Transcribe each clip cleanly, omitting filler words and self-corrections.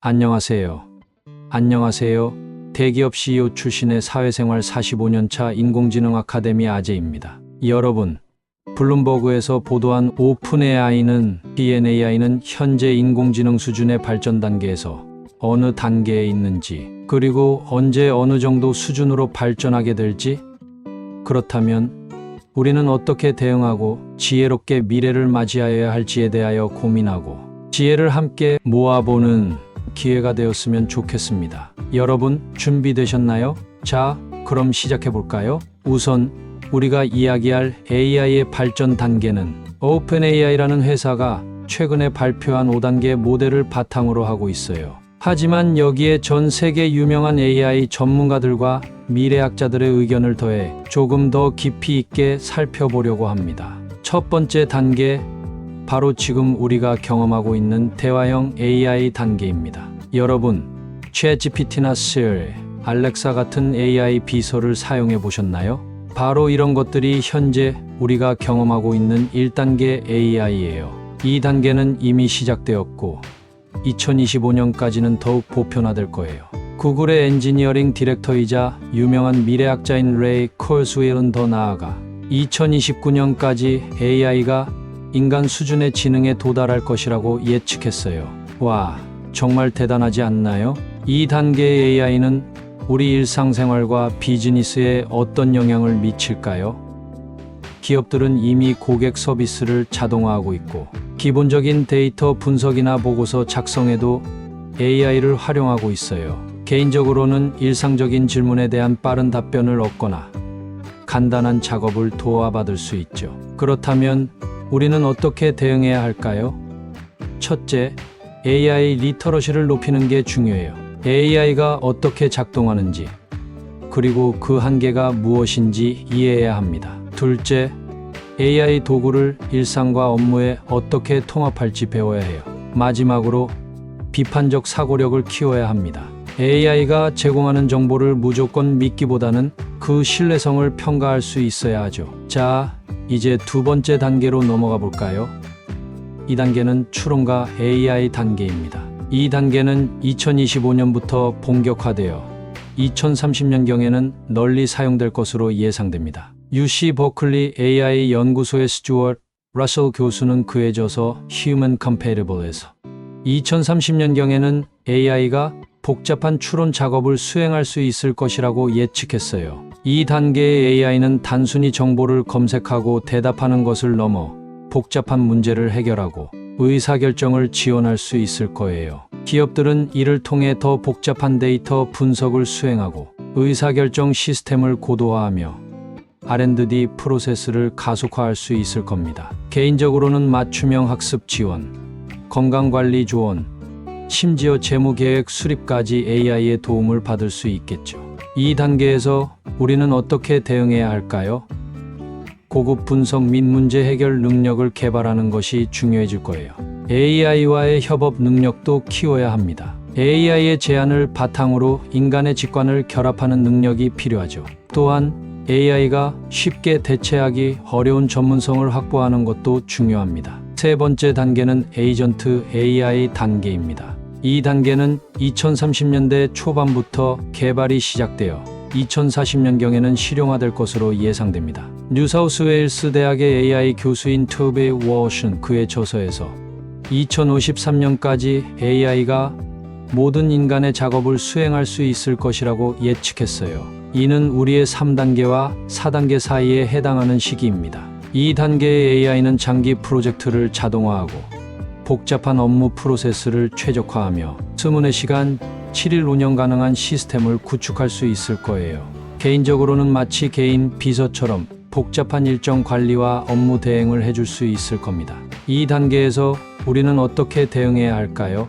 안녕하세요. 대기업 CEO 출신의 사회생활 45년차 인공지능 아카데미 아재입니다. 여러분, 블룸버그에서 보도한 오픈 AI는 현재 인공지능 수준의 발전 단계에서 어느 단계에 있는지, 그리고 언제 어느 정도 수준으로 발전하게 될지, 그렇다면 우리는 어떻게 대응하고 지혜롭게 미래를 맞이하여야 할지에 대하여 고민하고 지혜를 함께 모아보는 기회가 되었으면 좋겠습니다. 여러분, 준비되셨나요? 자, 그럼 시작해볼까요? 우선 우리가 이야기할 AI의 발전 단계는 OpenAI라는 회사가 최근에 발표한 5단계 모델을 바탕으로 하고 있어요. 하지만 여기에 전 세계 유명한 AI 전문가들과 미래학자들의 의견을 더해 조금 더 깊이 있게 살펴보려고 합니다. 첫 번째 단계, 바로 지금 우리가 경험하고 있는 대화형 AI 단계입니다. 여러분, 챗GPT나 Siri, 알렉사 같은 AI 비서를 사용해 보셨나요? 바로 이런 것들이 현재 우리가 경험하고 있는 1단계 AI예요. 2단계는 이미 시작되었고 2025년까지는 더욱 보편화될 거예요. 구글의 엔지니어링 디렉터이자 유명한 미래학자인 레이 콜스웰은 더 나아가 2029년까지 AI가 인간 수준의 지능에 도달할 것이라고 예측했어요. 와, 정말 대단하지 않나요? 2단계의 AI는 우리 일상생활과 비즈니스에 어떤 영향을 미칠까요? 기업들은 이미 고객 서비스를 자동화하고 있고 기본적인 데이터 분석이나 보고서 작성에도 AI를 활용하고 있어요. 개인적으로는 일상적인 질문에 대한 빠른 답변을 얻거나 간단한 작업을 도와받을 수 있죠. 그렇다면 우리는 어떻게 대응해야 할까요? 첫째, AI 리터러시를 높이는 게 중요해요. AI가 어떻게 작동하는지, 그리고 그 한계가 무엇인지 이해해야 합니다. 둘째, AI 도구를 일상과 업무에 어떻게 통합할지 배워야 해요. 마지막으로, 비판적 사고력을 키워야 합니다. AI가 제공하는 정보를 무조건 믿기보다는 그 신뢰성을 평가할 수 있어야 하죠. 자, 이제 두 번째 단계로 넘어가 볼까요? 이 단계는 추론과 AI 단계입니다. 이 단계는 2025년부터 본격화되어 2030년경에는 널리 사용될 것으로 예상됩니다. UC 버클리 AI 연구소의 스튜어트 러셀 교수는 그에 져서 Human Compatible에서 2030년경에는 AI가 복잡한 추론 작업을 수행할 수 있을 것이라고 예측했어요. 이 단계의 AI는 단순히 정보를 검색하고 대답하는 것을 넘어 복잡한 문제를 해결하고 의사결정을 지원할 수 있을 거예요. 기업들은 이를 통해 더 복잡한 데이터 분석을 수행하고 의사결정 시스템을 고도화하며 R&D 프로세스를 가속화할 수 있을 겁니다. 개인적으로는 맞춤형 학습 지원, 건강관리 조언, 심지어 재무계획 수립까지 AI의 도움을 받을 수 있겠죠. 이 단계에서 우리는 어떻게 대응해야 할까요? 고급 분석 및 문제 해결 능력을 개발하는 것이 중요해질 거예요. AI와의 협업 능력도 키워야 합니다. AI의 제안을 바탕으로 인간의 직관을 결합하는 능력이 필요하죠. 또한 AI가 쉽게 대체하기 어려운 전문성을 확보하는 것도 중요합니다. 세 번째 단계는 에이전트 AI 단계입니다. 이 단계는 2030년대 초반부터 개발이 시작되어 2040년경에는 실용화될 것으로 예상됩니다. 뉴사우스웨일스 대학의 AI 교수인 토비 워슨 그의 저서에서 2053년까지 AI가 모든 인간의 작업을 수행할 수 있을 것이라고 예측했어요. 이는 우리의 3단계와 4단계 사이에 해당하는 시기입니다. 이 단계의 AI는 장기 프로젝트를 자동화하고 복잡한 업무 프로세스를 최적화하며 스문의 시간 7일 운영 가능한 시스템을 구축할 수 있을 거예요. 개인적으로는 마치 개인 비서처럼 복잡한 일정 관리와 업무 대행을 해줄 수 있을 겁니다. 이 단계에서 우리는 어떻게 대응해야 할까요?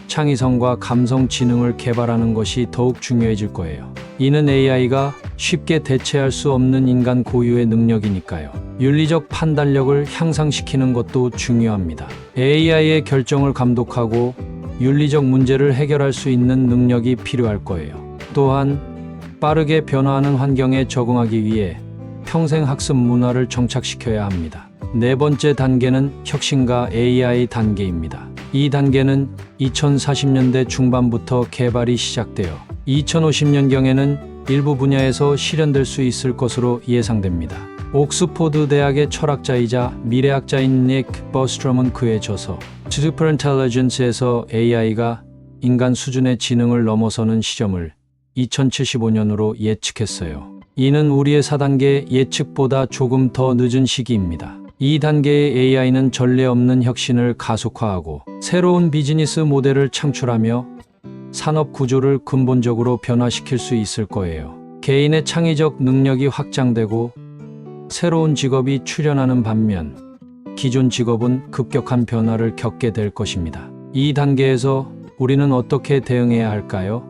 창의성과 감성 지능을 개발하는 것이 더욱 중요해질 거예요. 이는 AI가 쉽게 대체할 수 없는 인간 고유의 능력이니까요. 윤리적 판단력을 향상시키는 것도 중요합니다. AI의 결정을 감독하고 윤리적 문제를 해결할 수 있는 능력이 필요할 거예요. 또한 빠르게 변화하는 환경에 적응하기 위해 평생 학습 문화를 정착시켜야 합니다. 네 번째 단계는 혁신과 AI 단계입니다. 이 단계는 2040년대 중반부터 개발이 시작되어 2050년경에는 일부 분야에서 실현될 수 있을 것으로 예상됩니다. 옥스포드 대학의 철학자이자 미래학자인 닉 버스트럼은 그의 저서 Superintelligence에서 AI가 인간 수준의 지능을 넘어서는 시점을 2075년으로 예측했어요. 이는 우리의 4단계 예측보다 조금 더 늦은 시기입니다. 이 단계의 AI는 전례 없는 혁신을 가속화하고 새로운 비즈니스 모델을 창출하며 산업 구조를 근본적으로 변화시킬 수 있을 거예요. 개인의 창의적 능력이 확장되고 새로운 직업이 출현하는 반면 기존 직업은 급격한 변화를 겪게 될 것입니다. 이 단계에서 우리는 어떻게 대응해야 할까요?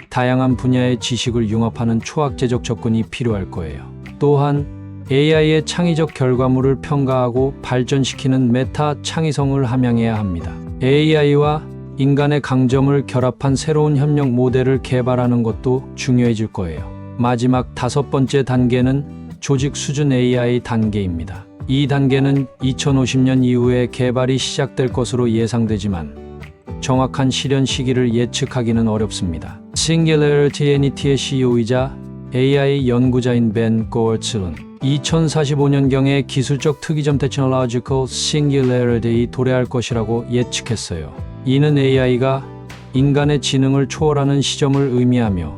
다양한 분야의 지식을 융합하는 초학제적 접근이 필요할 거예요. 또한 AI의 창의적 결과물을 평가하고 발전시키는 메타 창의성을 함양해야 합니다. AI와 인간의 강점을 결합한 새로운 협력 모델을 개발하는 것도 중요해질 거예요. 마지막 5번째 단계는 조직 수준 AI 단계입니다. 이 단계는 2050년 이후에 개발이 시작될 것으로 예상되지만 정확한 실현 시기를 예측하기는 어렵습니다. Singularity Entity의 CEO이자 AI 연구자인 벤 고어츠는 2045년경에 기술적 특이점 Technological Singularity에 도래할 것이라고 예측했어요. 이는 AI가 인간의 지능을 초월하는 시점을 의미하며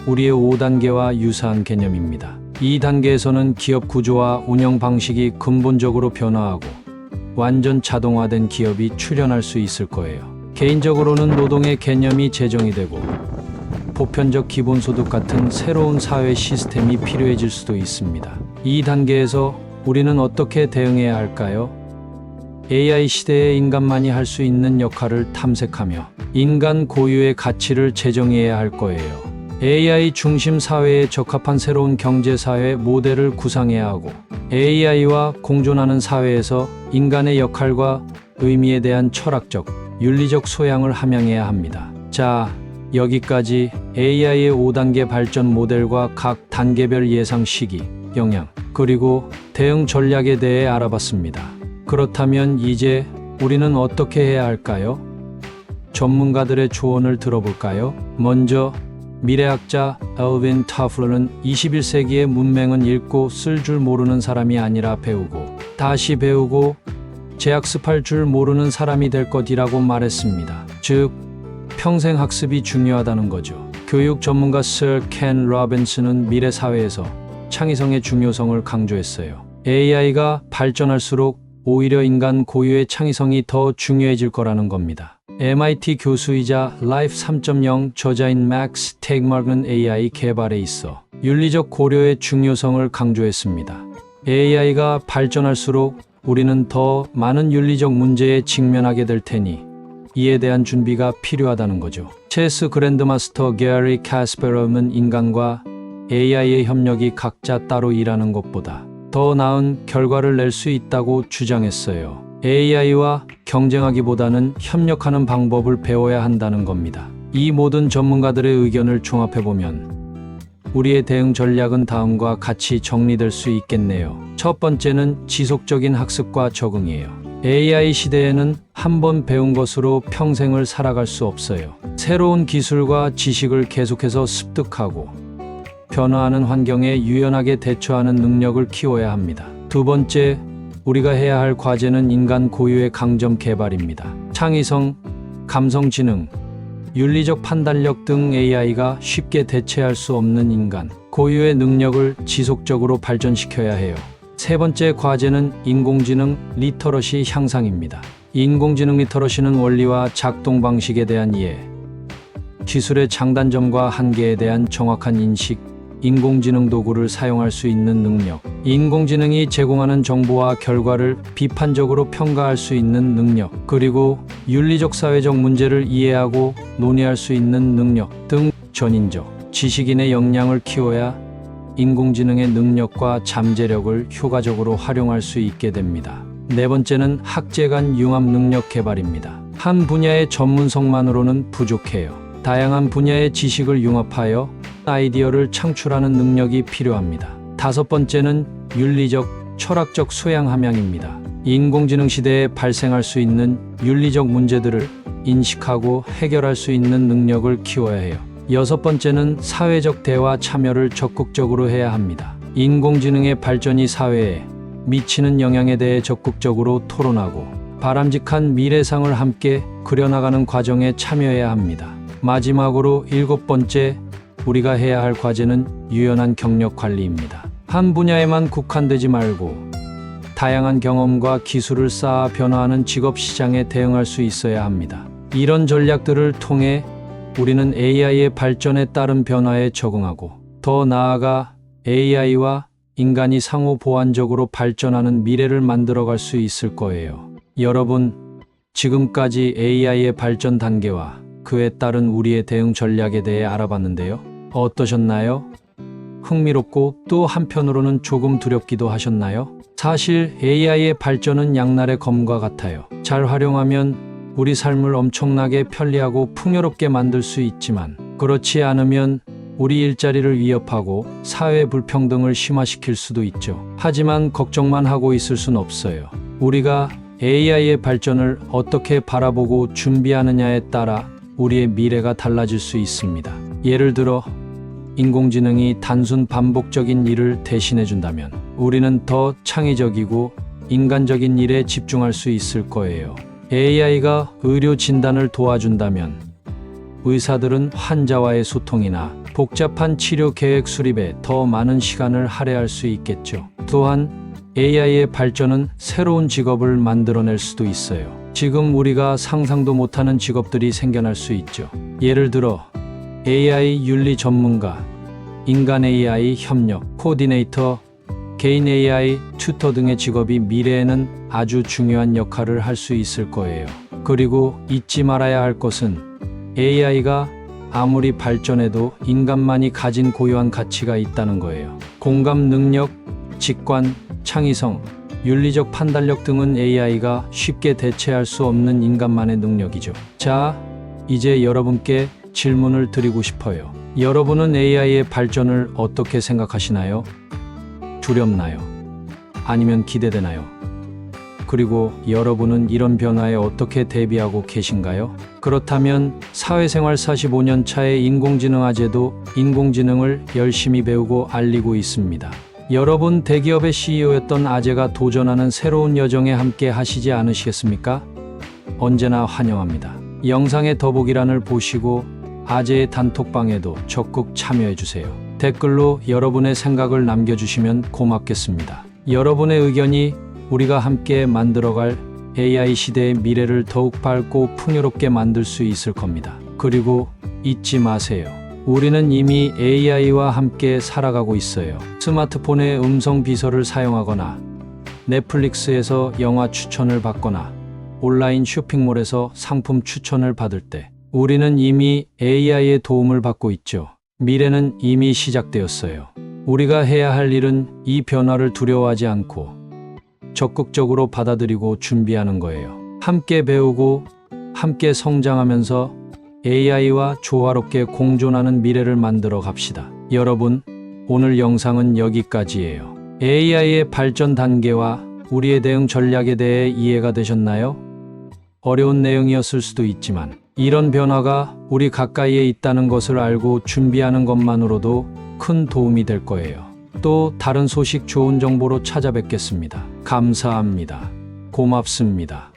우리의 5단계와 유사한 개념입니다. 이 단계에서는 기업 구조와 운영 방식이 근본적으로 변화하고 완전 자동화된 기업이 출현할 수 있을 거예요. 개인적으로는 노동의 개념이 제정이 되고 보편적 기본소득 같은 새로운 사회 시스템이 필요해질 수도 있습니다. 이 단계에서 우리는 어떻게 대응해야 할까요? AI 시대에 인간만이 할 수 있는 역할을 탐색하며 인간 고유의 가치를 제정해야 할 거예요. AI 중심 사회에 적합한 새로운 경제사회 모델을 구상해야 하고 AI와 공존하는 사회에서 인간의 역할과 의미에 대한 철학적, 윤리적 소양을 함양해야 합니다. 자, 여기까지 AI의 5단계 발전 모델과 각 단계별 예상 시기, 영향, 그리고 대응 전략에 대해 알아봤습니다. 그렇다면 이제 우리는 어떻게 해야 할까요? 전문가들의 조언을 들어볼까요? 먼저 미래학자 엘빈 타플러는 21세기의 문맹은 읽고 쓸 줄 모르는 사람이 아니라 배우고 다시 배우고 재학습할 줄 모르는 사람이 될 것이라고 말했습니다. 즉, 평생 학습이 중요하다는 거죠. 교육 전문가 서 켄 로빈슨은 미래 사회에서 창의성의 중요성을 강조했어요. AI가 발전할수록 오히려 인간 고유의 창의성이 더 중요해질 거라는 겁니다. MIT 교수이자 라이프 3.0 저자인 맥스 테그마크는 AI 개발에 있어 윤리적 고려의 중요성을 강조했습니다. AI가 발전할수록 우리는 더 많은 윤리적 문제에 직면하게 될 테니 이에 대한 준비가 필요하다는 거죠. 체스 그랜드마스터 게리 카스퍼럼은 인간과 AI의 협력이 각자 따로 일하는 것보다 더 나은 결과를 낼 수 있다고 주장했어요. AI와 경쟁하기보다는 협력하는 방법을 배워야 한다는 겁니다. 이 모든 전문가들의 의견을 종합해보면 우리의 대응 전략은 다음과 같이 정리될 수 있겠네요. 첫 번째는 지속적인 학습과 적응이에요. AI 시대에는 한 번 배운 것으로 평생을 살아갈 수 없어요. 새로운 기술과 지식을 계속해서 습득하고 변화하는 환경에 유연하게 대처하는 능력을 키워야 합니다. 두 번째, 우리가 해야 할 과제는 인간 고유의 강점 개발입니다. 창의성, 감성지능, 윤리적 판단력 등 AI가 쉽게 대체할 수 없는 인간 고유의 능력을 지속적으로 발전시켜야 해요. 세 번째 과제는 인공지능 리터러시 향상입니다. 인공지능 리터러시는 원리와 작동 방식에 대한 이해, 기술의 장단점과 한계에 대한 정확한 인식, 인공지능 도구를 사용할 수 있는 능력, 인공지능이 제공하는 정보와 결과를 비판적으로 평가할 수 있는 능력, 그리고 윤리적 사회적 문제를 이해하고 논의할 수 있는 능력 등 전인적 지식인의 역량을 키워야 인공지능의 능력과 잠재력을 효과적으로 활용할 수 있게 됩니다. 네 번째는 학제 간 융합 능력 개발입니다. 한 분야의 전문성만으로는 부족해요. 다양한 분야의 지식을 융합하여 아이디어를 창출하는 능력이 필요합니다. 다섯 번째는 윤리적 철학적 수양 함양입니다. 인공지능 시대에 발생할 수 있는 윤리적 문제들을 인식하고 해결할 수 있는 능력을 키워야 해요. 여섯 번째는 사회적 대화 참여를 적극적으로 해야 합니다. 인공지능의 발전이 사회에 미치는 영향에 대해 적극적으로 토론하고 바람직한 미래상을 함께 그려나가는 과정에 참여해야 합니다. 마지막으로 일곱 번째, 우리가 해야 할 과제는 유연한 경력 관리입니다. 한 분야에만 국한되지 말고 다양한 경험과 기술을 쌓아 변화하는 직업 시장에 대응할 수 있어야 합니다. 이런 전략들을 통해 우리는 AI의 발전에 따른 변화에 적응하고 더 나아가 AI와 인간이 상호 보완적으로 발전하는 미래를 만들어갈 수 있을 거예요. 여러분, 지금까지 AI의 발전 단계와 그에 따른 우리의 대응 전략에 대해 알아봤는데요. 어떠셨나요? 흥미롭고 또 한편으로는 조금 두렵기도 하셨나요? 사실 AI의 발전은 양날의 검과 같아요. 잘 활용하면 우리 삶을 엄청나게 편리하고 풍요롭게 만들 수 있지만 그렇지 않으면 우리 일자리를 위협하고 사회 불평등을 심화시킬 수도 있죠. 하지만 걱정만 하고 있을 순 없어요. 우리가 AI의 발전을 어떻게 바라보고 준비하느냐에 따라 우리의 미래가 달라질 수 있습니다. 예를 들어 인공지능이 단순 반복적인 일을 대신해 준다면 우리는 더 창의적이고 인간적인 일에 집중할 수 있을 거예요. AI가 의료 진단을 도와준다면 의사들은 환자와의 소통이나 복잡한 치료 계획 수립에 더 많은 시간을 할애할 수 있겠죠. 또한 AI의 발전은 새로운 직업을 만들어낼 수도 있어요. 지금 우리가 상상도 못하는 직업들이 생겨날 수 있죠. 예를 들어 AI 윤리 전문가, 인간 AI 협력, 코디네이터, 개인 AI 튜터 등의 직업이 미래에는 아주 중요한 역할을 할 수 있을 거예요. 그리고 잊지 말아야 할 것은 AI가 아무리 발전해도 인간만이 가진 고유한 가치가 있다는 거예요. 공감 능력, 직관, 창의성, 윤리적 판단력 등은 AI가 쉽게 대체할 수 없는 인간만의 능력이죠. 자, 이제 여러분께 질문을 드리고 싶어요. 여러분은 AI의 발전을 어떻게 생각하시나요? 두렵나요? 아니면 기대되나요? 그리고 여러분은 이런 변화에 어떻게 대비하고 계신가요? 그렇다면 사회생활 45년 차의 인공지능 아재도 인공지능을 열심히 배우고 알리고 있습니다. 여러분 대기업의 CEO였던 아재가 도전하는 새로운 여정에 함께 하시지 않으시겠습니까? 언제나 환영합니다. 영상의 더보기란을 보시고 아재의 단톡방에도 적극 참여해주세요. 댓글로 여러분의 생각을 남겨주시면 고맙겠습니다. 여러분의 의견이 우리가 함께 만들어갈 AI 시대의 미래를 더욱 밝고 풍요롭게 만들 수 있을 겁니다. 그리고 잊지 마세요. 우리는 이미 AI와 함께 살아가고 있어요. 스마트폰의 음성 비서를 사용하거나 넷플릭스에서 영화 추천을 받거나 온라인 쇼핑몰에서 상품 추천을 받을 때 우리는 이미 AI의 도움을 받고 있죠. 미래는 이미 시작되었어요. 우리가 해야 할 일은 이 변화를 두려워하지 않고 적극적으로 받아들이고 준비하는 거예요. 함께 배우고 함께 성장하면서 AI와 조화롭게 공존하는 미래를 만들어 갑시다. 여러분, 오늘 영상은 여기까지예요. AI의 발전 단계와 우리의 대응 전략에 대해 이해가 되셨나요? 어려운 내용이었을 수도 있지만 이런 변화가 우리 가까이에 있다는 것을 알고 준비하는 것만으로도 큰 도움이 될 거예요. 또 다른 소식 좋은 정보로 찾아뵙겠습니다. 감사합니다. 고맙습니다.